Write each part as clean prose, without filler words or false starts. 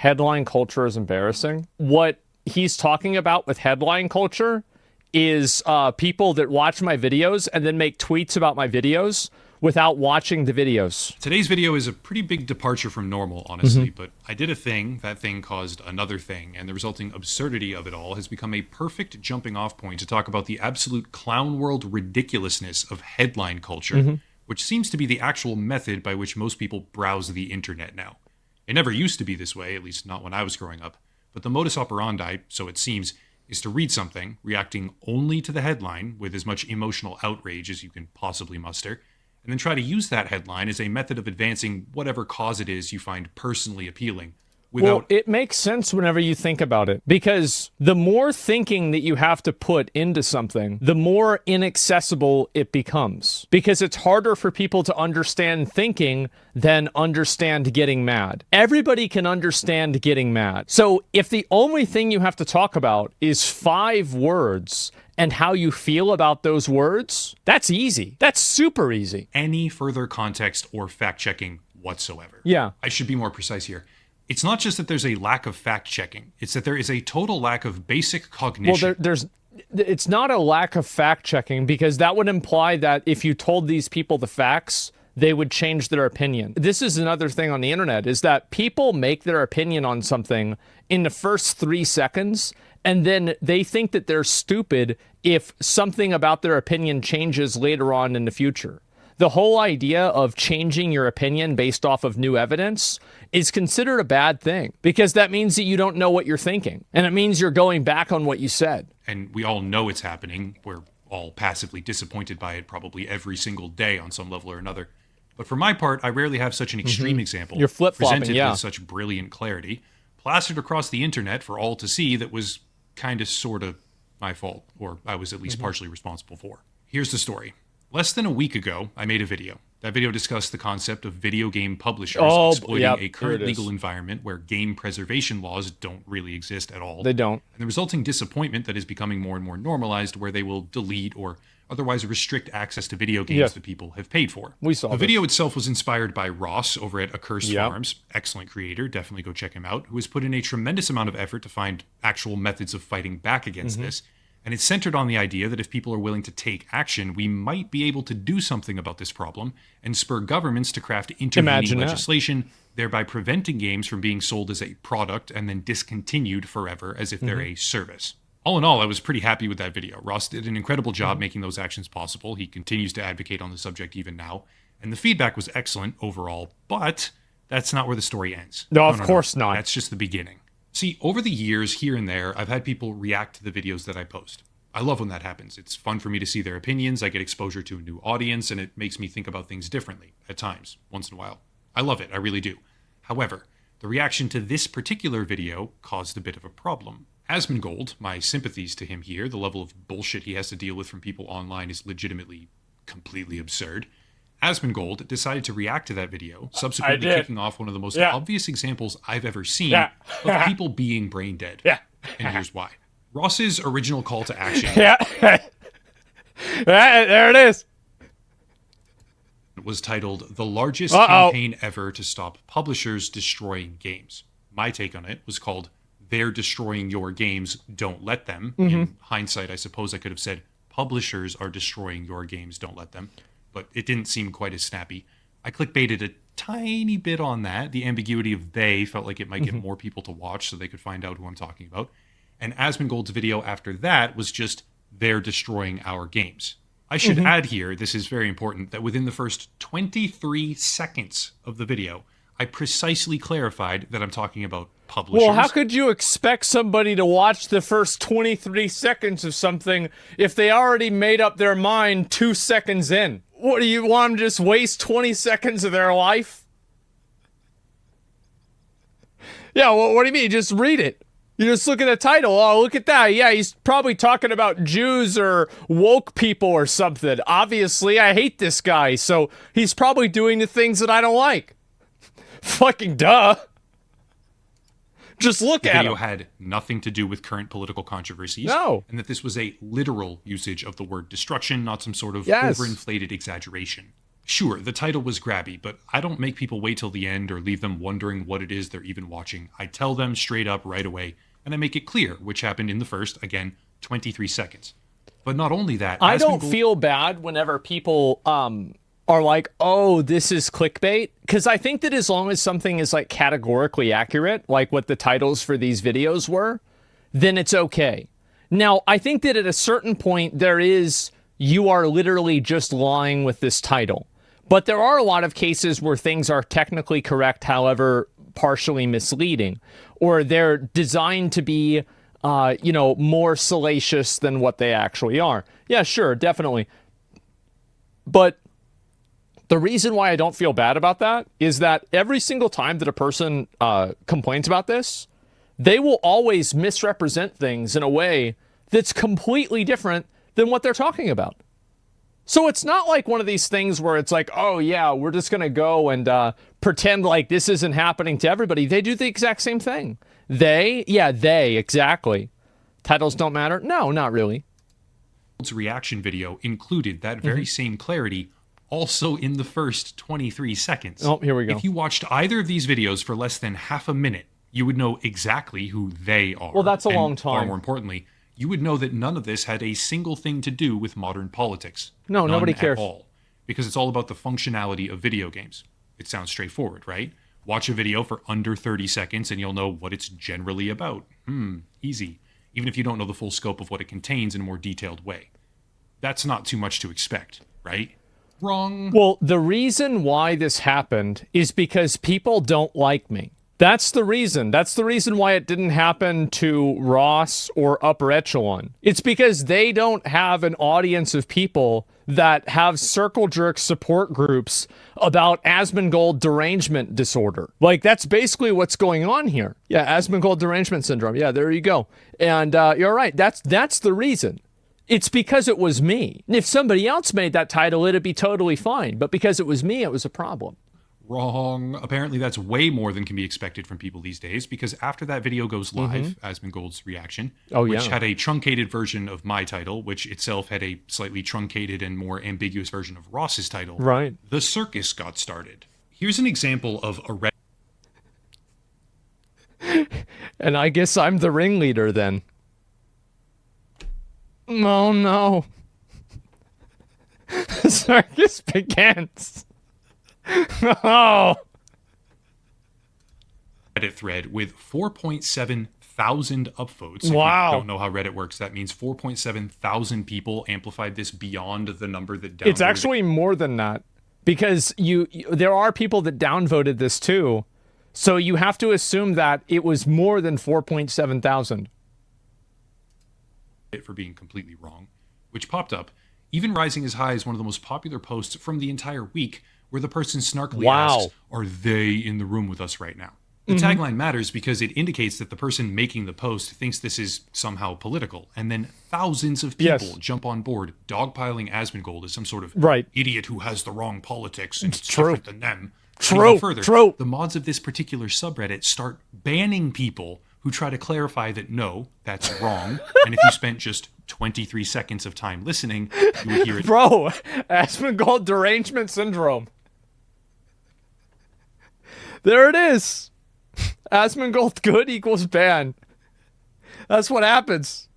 headline culture is embarrassing. What he's talking about with headline culture is people that watch my videos and then make tweets about my videos without watching the videos. Today's video is a pretty big departure from normal, honestly, but I did a thing, that thing caused another thing, and the resulting absurdity of it all has become a perfect jumping off point to talk about the absolute clown world ridiculousness of headline culture, which seems to be the actual method by which most people browse the internet now. It never used to be this way, at least not when I was growing up, but the modus operandi, so it seems, is to read something, reacting only to the headline with as much emotional outrage as you can possibly muster, and then try to use that headline as a method of advancing whatever cause it is you find personally appealing. Well, it makes sense whenever you think about it, because the more thinking that you have to put into something, the more inaccessible it becomes. Because it's harder for people to understand thinking than understand getting mad. Everybody can understand getting mad. So if the only thing you have to talk about is 5 words and how you feel about those words, that's easy. That's super easy. Any further context or fact-checking whatsoever. Yeah. I should be more precise here. It's not just that there's a lack of fact-checking. It's that there is a total lack of basic cognition. Well, it's not a lack of fact-checking, because that would imply that if you told these people the facts, they would change their opinion. This is another thing on the internet, is that people make their opinion on something in the first 3 seconds, and then they think that they're stupid if something about their opinion changes later on in the future. The whole idea of changing your opinion based off of new evidence is considered a bad thing, because that means that you don't know what you're thinking, and it means you're going back on what you said. And we all know it's happening. We're all passively disappointed by it probably every single day on some level or another. But for my part, I rarely have such an extreme example You're flip-flopping, presented with such brilliant clarity, plastered across the internet for all to see, that was kind of sort of my fault, or I was at least partially responsible for. Here's the story. Less than a week ago, I made a video. That video discussed the concept of video game publishers exploiting a current legal environment where game preservation laws don't really exist at all. They don't. And the resulting disappointment that is becoming more and more normalized, where they will delete or otherwise restrict access to video games that people have paid for. We saw the video itself was inspired by Ross over at Accursed Farms, excellent creator, definitely go check him out, who has put in a tremendous amount of effort to find actual methods of fighting back against this. And it's centered on the idea that if people are willing to take action, we might be able to do something about this problem and spur governments to craft intervening legislation, thereby preventing games from being sold as a product and then discontinued forever as if they're a service. All in all, I was pretty happy with that video. Ross did an incredible job making those actions possible. He continues to advocate on the subject even now. And the feedback was excellent overall, but that's not where the story ends. No, of course not. That's just the beginning. See, over the years, here and there, I've had people react to the videos that I post. I love when that happens. It's fun for me to see their opinions. I get exposure to a new audience, and it makes me think about things differently, at times, once in a while. I love it, I really do. However, the reaction to this particular video caused a bit of a problem. Asmongold, my sympathies to him here, the level of bullshit he has to deal with from people online is legitimately completely absurd. Asmongold decided to react to that video, subsequently kicking off one of the most obvious examples I've ever seen of people being brain dead. And here's why. Ross's original call to action there it is. Was titled, "The Largest Campaign Ever to Stop Publishers Destroying Games." My take on it was called, "They're Destroying Your Games, Don't Let Them." In hindsight, I suppose I could have said, "Publishers are destroying your games, don't let them." But it didn't seem quite as snappy. I clickbaited a tiny bit on that. The ambiguity of "they" felt like it might get more people to watch so they could find out who I'm talking about. And Asmongold's video after that was just, "They're destroying our games." I should add here, this is very important, that within the first 23 seconds of the video, I precisely clarified that I'm talking about publishers. Well, how could you expect somebody to watch the first 23 seconds of something if they already made up their mind 2 seconds in? What, do you want them to just waste 20 seconds of their life? Yeah, well, what do you mean? Just read it. You just look at the title. Oh, look at that. Yeah, he's probably talking about Jews or woke people or something. Obviously, I hate this guy, so he's probably doing the things that I don't like. Fucking duh. Just look at it. The video had nothing to do with current political controversies. No. And that this was a literal usage of the word destruction, not some sort of overinflated exaggeration. Sure, the title was grabby, but I don't make people wait till the end or leave them wondering what it is they're even watching. I tell them straight up right away, and I make it clear, which happened in the first, again, 23 seconds. But not only that, I don't feel bad whenever people are like, oh, this is clickbait. Because I think that as long as something is like categorically accurate, like what the titles for these videos were, then it's okay. Now, I think that at a certain point you are literally just lying with this title. But there are a lot of cases where things are technically correct, however, partially misleading, or they're designed to be, more salacious than what they actually are. Yeah, sure, definitely. But the reason why I don't feel bad about that is that every single time that a person complains about this, they will always misrepresent things in a way that's completely different than what they're talking about. So it's not like one of these things where it's like, oh yeah, we're just going to go and pretend like this isn't happening to everybody. They do the exact same thing. They, exactly. Titles don't matter? No, not really. Reaction video included that very same clarity also in the first 23 seconds. Oh, here we go. If you watched either of these videos for less than half a minute, you would know exactly who they are. Well, that's a long time. Far more importantly, you would know that none of this had a single thing to do with modern politics. No, nobody cares. At all. Because it's all about the functionality of video games. It sounds straightforward, right? Watch a video for under 30 seconds and you'll know what it's generally about. Easy. Even if you don't know the full scope of what it contains in a more detailed way. That's not too much to expect, right? Wrong. Well, the reason why this happened is because people don't like me. That's the reason. That's the reason why it didn't happen to Ross or Upper Echelon. It's because they don't have an audience of people that have circle jerk support groups about Asmongold derangement disorder. Like, that's basically what's going on here. Yeah, Asmongold derangement syndrome. Yeah, there you go. And you're right. That's the reason. It's because it was me. If somebody else made that title, it'd be totally fine. But because it was me, it was a problem. Wrong. Apparently, that's way more than can be expected from people these days, because after that video goes live, Asmongold's reaction, which had a truncated version of my title, which itself had a slightly truncated and more ambiguous version of Ross's title, right? The circus got started. Here's an example of a And I guess I'm the ringleader then. Oh no. The circus begins. Oh. Reddit thread with 4.7 thousand upvotes. Wow. If you don't know how Reddit works, that means 4.7 thousand people amplified this beyond the number that downvoted. It's actually more than that, because there are people that downvoted this too. So you have to assume that it was more than 4.7 thousand. For being completely wrong, which popped up, even rising as high as one of the most popular posts from the entire week, where the person snarkily asks, are they in the room with us right now? The tagline matters because it indicates that the person making the post thinks this is somehow political, and then thousands of people jump on board, dogpiling Asmongold as some sort of idiot who has the wrong politics and it's different than them. True. Further, the mods of this particular subreddit start banning people who try to clarify that no, that's wrong, and if you spent just 23 seconds of time listening, you would hear it. Bro, Asmongold derangement syndrome. There it is. Asmongold good equals ban. That's what happens.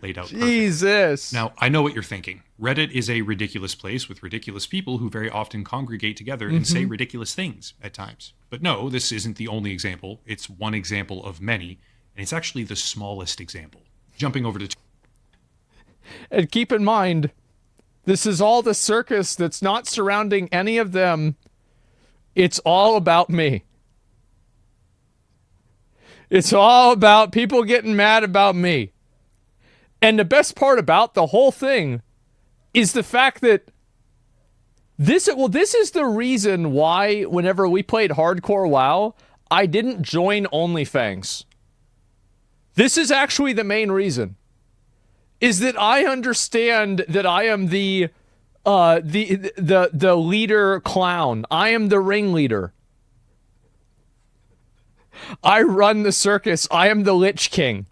Laid out Jesus. Perfect. Now, I know what you're thinking. Reddit is a ridiculous place with ridiculous people who very often congregate together and say ridiculous things at times. But no, this isn't the only example. It's one example of many, and it's actually the smallest example. Jumping over to... And keep in mind, this is all the circus that's not surrounding any of them. It's all about me. It's all about people getting mad about me. And the best part about the whole thing is the fact that this is the reason why whenever we played Hardcore WoW, I didn't join OnlyFans. This is actually the main reason. Is that I understand that I am the leader clown. I am the ringleader. I run the circus. I am the Lich King.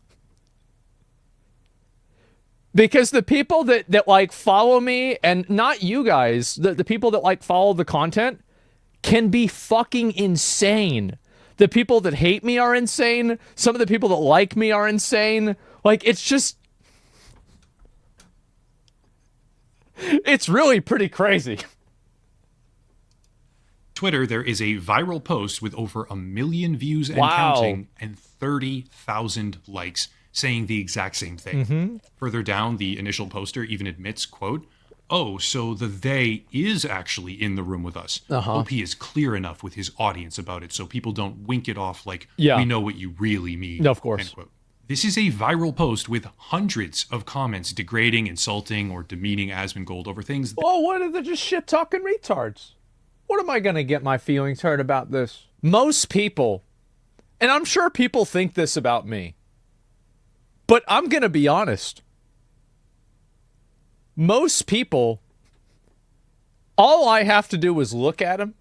Because the people that like follow me, and not you guys, the people that like follow the content can be fucking insane. The people that hate me are insane. Some of the people that like me are insane. Like, it's just... It's really pretty crazy. Twitter, there is a viral post with over 1 million views and Wow. counting and 30,000 likes saying the exact same thing. Further down, the initial poster even admits, quote, "Oh, so the they is actually in the room with us. Hope he is clear enough with his audience about it so people don't wink it off like, we know what you really mean." Of course. End quote. This is a viral post with hundreds of comments degrading, insulting, or demeaning Asmongold over things Oh, what are they just shit-talking retards? What am I going to get my feelings hurt about this? Most people, and I'm sure people think this about me, but I'm going to be honest. Most people, all I have to do is look at them,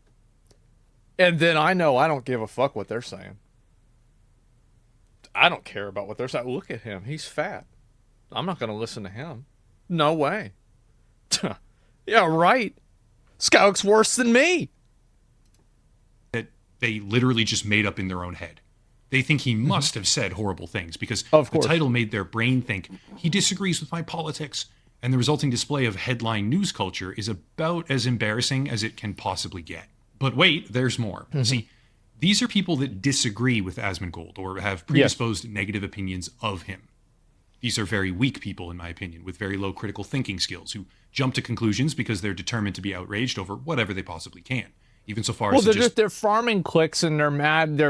and then I know I don't give a fuck what they're saying. I don't care about what they're saying. Look at him. He's fat. I'm not going to listen to him. No way. Yeah, right. This guy looks worse than me. that they literally just made up in their own head. They think he must have said horrible things because Of the course. title made their brain think he disagrees with my politics. And the resulting display of headline news culture is about as embarrassing as it can possibly get. But wait, there's more. See, these are people that disagree with Asmongold or have predisposed negative opinions of him. These are very weak people, in my opinion, with very low critical thinking skills who jump to conclusions because they're determined to be outraged over whatever they possibly can. Even so far as They're farming clicks and they're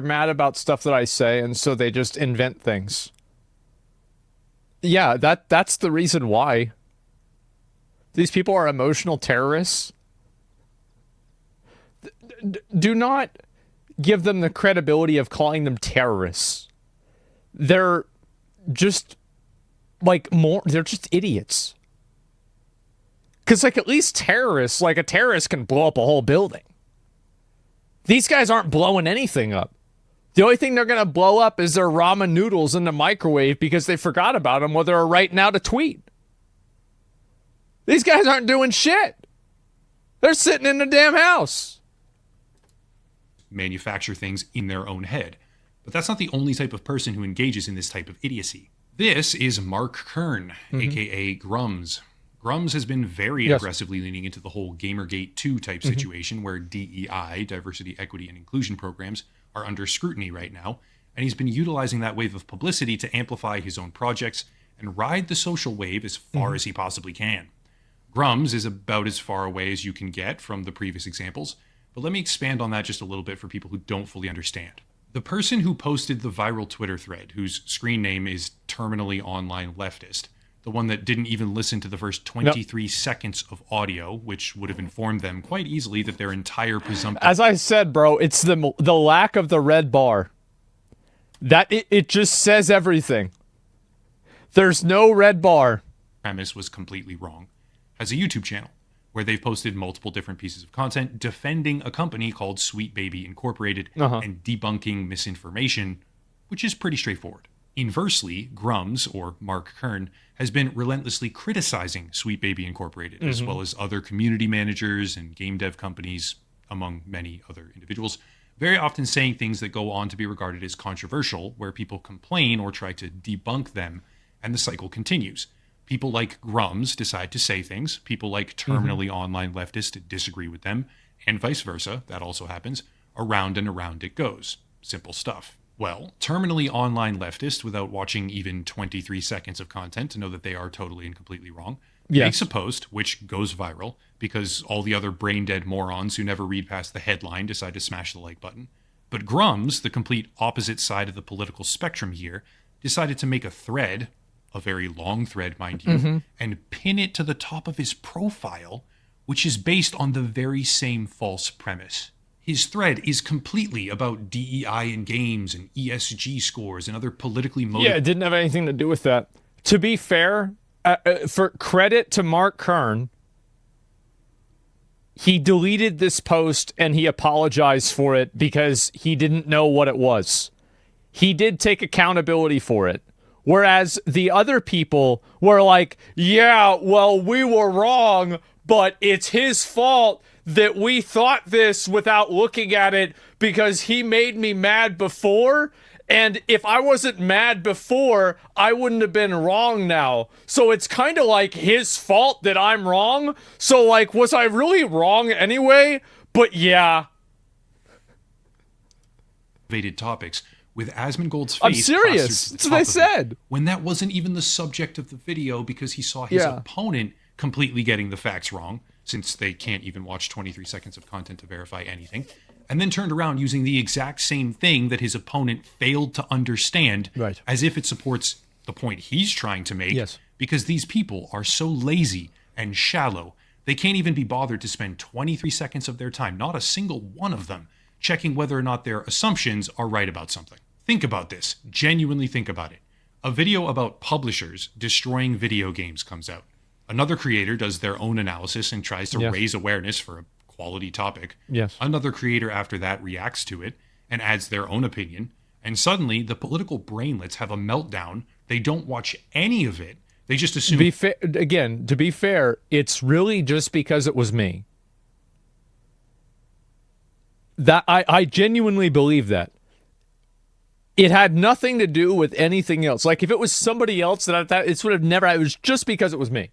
mad about stuff that I say, and so they just invent things. Yeah, that's the reason why. These people are emotional terrorists. Do not give them the credibility of calling them terrorists. They're just they're just idiots. Because like at least terrorists, like a terrorist can blow up a whole building. These guys aren't blowing anything up. The only thing they're going to blow up is their ramen noodles in the microwave because they forgot about them while they're writing out a tweet. These guys aren't doing shit. They're sitting in the damn house. manufacture things in their own head. But that's not the only type of person who engages in this type of idiocy. This is Mark Kern, aka Grums. Grums has been very aggressively leaning into the whole Gamergate 2 type situation where DEI, diversity, equity, and inclusion programs, are under scrutiny right now. And he's been utilizing that wave of publicity to amplify his own projects and ride the social wave as far as he possibly can. Grums is about as far away as you can get from the previous examples, but let me expand on that just a little bit for people who don't fully understand. The person who posted the viral Twitter thread, whose screen name is Terminally Online Leftist, the one that didn't even listen to the first 23 seconds of audio, which would have informed them quite easily that their entire presumptive... As I said, bro, it's the lack of the red bar. That it just says everything. There's no red bar. ...premise was completely wrong, has a YouTube channel where they've posted multiple different pieces of content defending a company called Sweet Baby Incorporated and debunking misinformation, which is pretty straightforward. Inversely, Grums, or Mark Kern, has been relentlessly criticizing Sweet Baby Incorporated, as well as other community managers and game dev companies, among many other individuals, very often saying things that go on to be regarded as controversial, where people complain or try to debunk them, and the cycle continues. People like Grums decide to say things. People like Terminally Online Leftists disagree with them, and vice versa. That also happens. Around and around it goes. Simple stuff. Well, Terminally Online Leftist, without watching even 23 seconds of content to know that they are totally and completely wrong, makes a post which goes viral because all the other brain-dead morons who never read past the headline decide to smash the like button. But Grums, the complete opposite side of the political spectrum here, decided to make a thread, a very long thread, mind you, and pin it to the top of his profile, which is based on the very same false premise. His thread is completely about DEI in games and ESG scores and other politically motivated... Yeah, it didn't have anything to do with that. To be fair, for credit to Mark Kern, he deleted this post and he apologized for it because he didn't know what it was. He did take accountability for it. Whereas the other people were like, yeah, well, we were wrong, but it's his fault that we thought this without looking at it because he made me mad before. And if I wasn't mad before, I wouldn't have been wrong now. So it's kind of like his fault that I'm wrong. So, like, was I really wrong anyway? But yeah. Topics with Asmongold's face. I'm serious. That's what I said. When that wasn't even the subject of the video because he saw his opponent completely getting the facts wrong, since they can't even watch 23 seconds of content to verify anything, and then turned around using the exact same thing that his opponent failed to understand, as if it supports the point he's trying to make, because these people are so lazy and shallow, they can't even be bothered to spend 23 seconds of their time, not a single one of them, checking whether or not their assumptions are right about something. Think about this. Genuinely think about it. A video about publishers destroying video games comes out. Another creator does their own analysis and tries to raise awareness for a quality topic. Another creator after that reacts to it and adds their own opinion. And suddenly, the political brainlets have a meltdown. They don't watch any of it. They just assume... To be fair, it's really just because it was me. That I genuinely believe that. It had nothing to do with anything else. Like, if it was somebody else, that it would have never... It was just because it was me.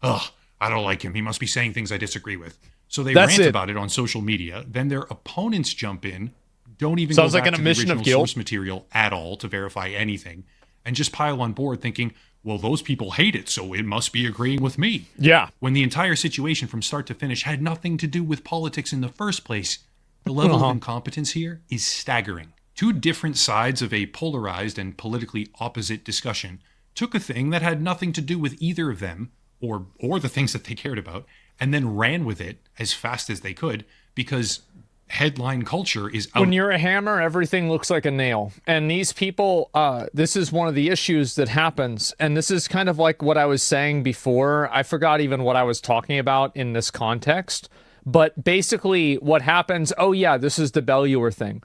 Ugh, I don't like him. He must be saying things I disagree with. So they rant about it on social media. Then their opponents jump in, don't even go back to the original source material at all to verify anything, and just pile on board thinking, well, those people hate it, so it must be agreeing with me. Yeah. When the entire situation from start to finish had nothing to do with politics in the first place, the level of incompetence here is staggering. Two different sides of a polarized and politically opposite discussion took a thing that had nothing to do with either of them, or the things that they cared about, and then ran with it as fast as they could, because headline culture is out. When you're a hammer, everything looks like a nail. And these people, this is one of the issues that happens. And this is kind of like what I was saying before. I forgot even what I was talking about in this context. But basically what happens, this is the Belluer thing.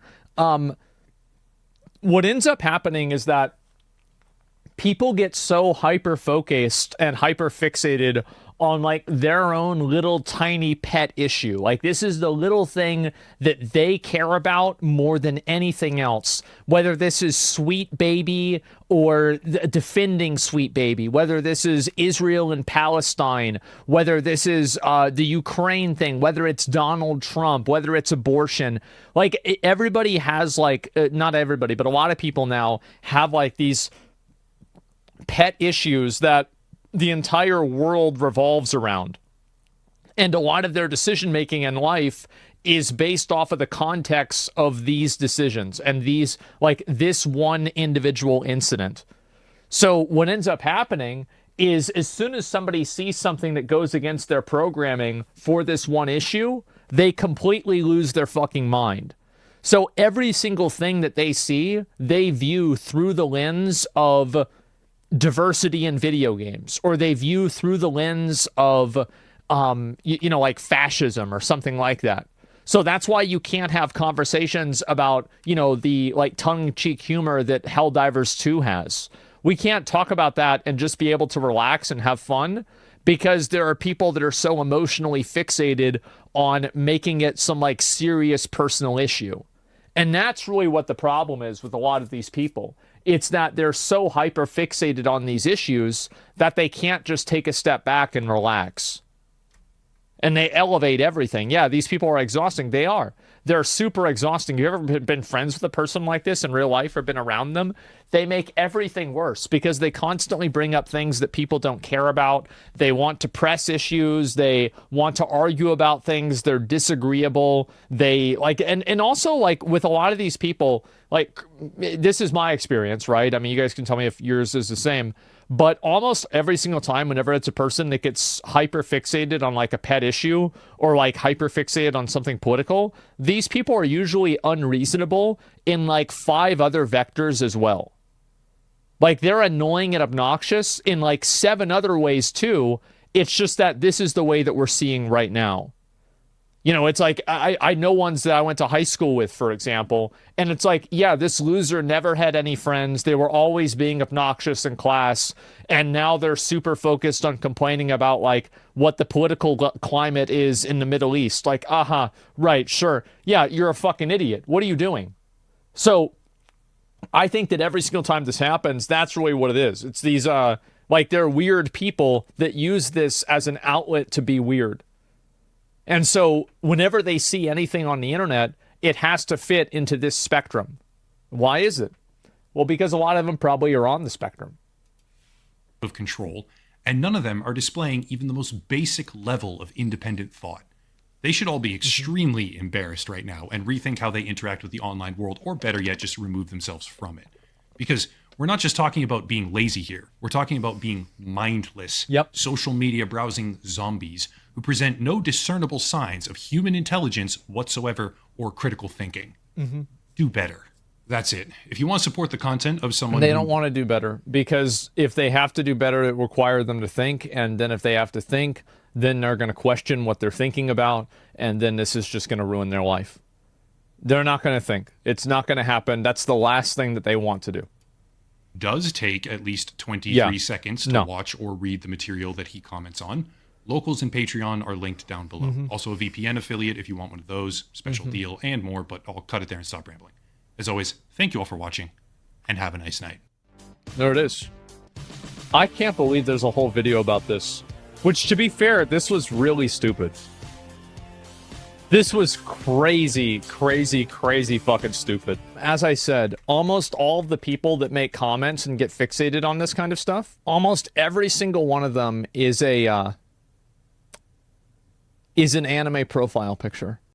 What ends up happening is that people get so hyper-focused and hyper-fixated on, like, their own little tiny pet issue. Like, this is the little thing that they care about more than anything else. Whether this is Sweet Baby or defending Sweet Baby, whether this is Israel and Palestine, whether this is the Ukraine thing, whether it's Donald Trump, whether it's abortion. Like, everybody has, like, not everybody, but a lot of people now have, like, these pet issues that the entire world revolves around. And a lot of their decision making in life is based off of the context of these decisions and these, like, this one individual incident. So what ends up happening is, as soon as somebody sees something that goes against their programming for this one issue, they completely lose their fucking mind. So every single thing that they see, they view through the lens of diversity in video games, or they view through the lens of, like fascism or something like that. So that's why you can't have conversations about, the, like, tongue-in-cheek humor that Helldivers 2 has. We can't talk about that and just be able to relax and have fun, because there are people that are so emotionally fixated on making it some, like, serious personal issue. And that's really what the problem is with a lot of these people. It's that they're so hyper fixated on these issues that they can't just take a step back and relax. And they elevate everything. Yeah, these people are exhausting. They are. They're super exhausting. You ever been friends with a person like this in real life or been around them? They make everything worse because they constantly bring up things that people don't care about. They want to press issues. They want to argue about things. They're disagreeable. They like, and also, like, with a lot of these people, like, this is my experience, right? I mean, you guys can tell me if yours is the same. But almost every single time, whenever it's a person that gets hyper fixated on, like, a pet issue or, like, hyper fixated on something political, these people are usually unreasonable in, like, 5 other vectors as well. Like, they're annoying and obnoxious in, like, 7 other ways too. It's just that this is the way that we're seeing right now. You know, it's like I know ones that I went to high school with, for example, and it's like, yeah, this loser never had any friends. They were always being obnoxious in class, and now they're super focused on complaining about like what the political climate is in the Middle East. Like, right, sure. Yeah, you're a fucking idiot. What are you doing? So I think that every single time this happens, that's really what it is. It's these like they're weird people that use this as an outlet to be weird. And so whenever they see anything on the internet, it has to fit into this spectrum. Why is it? Well, because a lot of them probably are on the spectrum of control, and none of them are displaying even the most basic level of independent thought. They should all be extremely embarrassed right now and rethink how they interact with the online world, or better yet, just remove themselves from it. Because we're not just talking about being lazy here. We're talking about being mindless, social media browsing zombies who present no discernible signs of human intelligence whatsoever or critical thinking. Do better. That's it. If you want to support the content of someone they don't want to do better, because if they have to do better, it requires them to think. And then if they have to think, then they're going to question what they're thinking about. And then this is just going to ruin their life. They're not going to think. It's not going to happen. That's the last thing that they want to do. Does take at least 23 seconds to watch or read the material that he comments on. Locals and Patreon are linked down below. Also a VPN affiliate if you want one of those, special deal and more, but I'll cut it there and stop rambling. As always, thank you all for watching and have a nice night. There it is. I can't believe there's a whole video about this, which, to be fair, this was really stupid. This was crazy, crazy, crazy fucking stupid. As I said, almost all of the people that make comments and get fixated on this kind of stuff, almost every single one of them is an anime profile picture.